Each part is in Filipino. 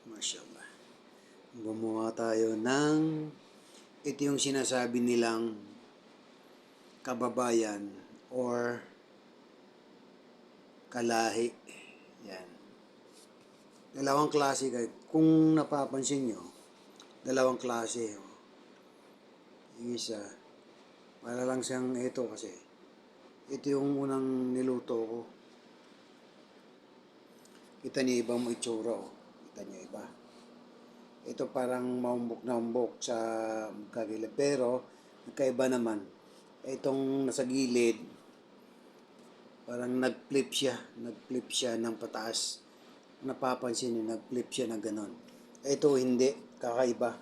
Mashallah. Gumawa tayo ng ito yung sinasabi nilang kababayan or kalahi. Yan. Dalawang klase kayo. Kung napapansin nyo, dalawang klase. Yung isa, para lang siyang ito kasi. Ito yung unang niluto ko. Kita niyo ibang itsura oh. Kita niyo iba. Ito parang maumbok na umbok sa kagilid. Pero, nagkaiba naman. Itong nasa gilid, parang nag-flip siya. Nag-flip siya ng pataas. Napapansin niyo, nag-flip siya na ganon. Ito hindi. Kakaiba.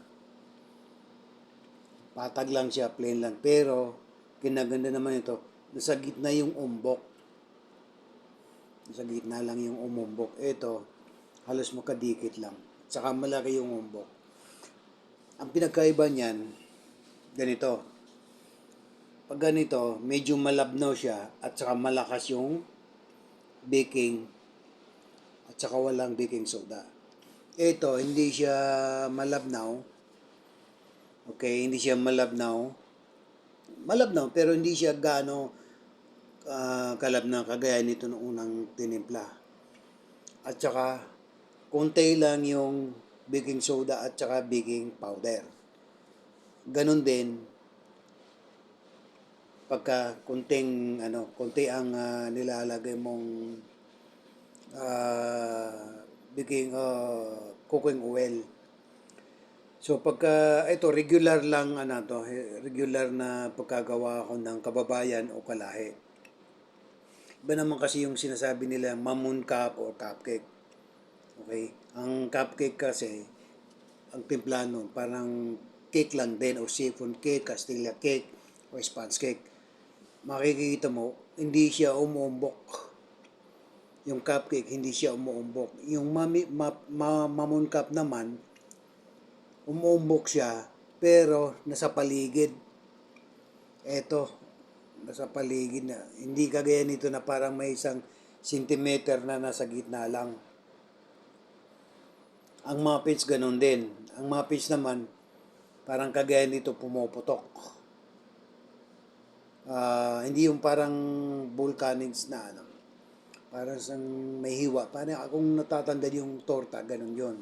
Patag lang siya, plain lang. Pero, kinaganda naman ito, nasa gitna yung umbok. Nasa gitna lang yung umumbok. Ito, halos makadikit lang. Saka malaki yung umbok. Ang pinagkaiba niyan, ganito. Pag ganito, medyo malabnaw siya at saka malakas yung baking at saka walang baking soda. Ito, hindi siya malabnaw. Okay, hindi siya malabnaw. Malabnaw, pero hindi siya gaano kalabnaw kagaya nito noong unang tinimpla. At saka, konti lang yung baking soda at saka baking powder. Ganon din, pagka konti ang nilalagay mong baking cooking oil. So pagka ito regular lang regular na pagkagawa ko ng kababayan o kalahi. Iba naman kasi yung sinasabi nila mamoon cup or cupcake. Okay? Ang cupcake kasi ang timpla nun parang cake lang din o siphon cake, castilla cake o sponge cake. Makikita mo hindi siya umuumbok. Yung cupcake hindi siya umuumbok. Yung mamoon cup naman umuumbok siya pero nasa paligid. Eto, nasa paligid na. Hindi kagaya nito na parang may isang centimeter na nasa gitna lang. Ang muffins ganun din. Ang muffins naman, parang kagaya nito pumuputok. Hindi yung parang volcanics na parang may hiwa. Parang akong natatanda yung torta, ganun yon.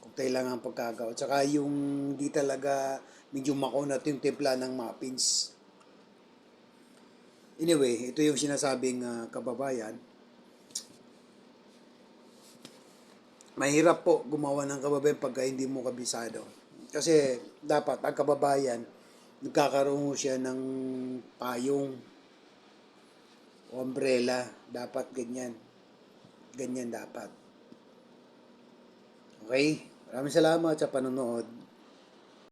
Cocktail lang ang pagkagawa. Tsaka yung di talaga medyo makunat yung timpla ng muffins. Anyway, ito yung sinasabing kababayan. Mahirap po gumawa ng kababayan pagka hindi mo kabisado. Kasi dapat ang kababayan, nagkakaroon siya ng payong o umbrella. Dapat ganyan. Ganyan dapat. Okay? Maraming salamat sa panonood.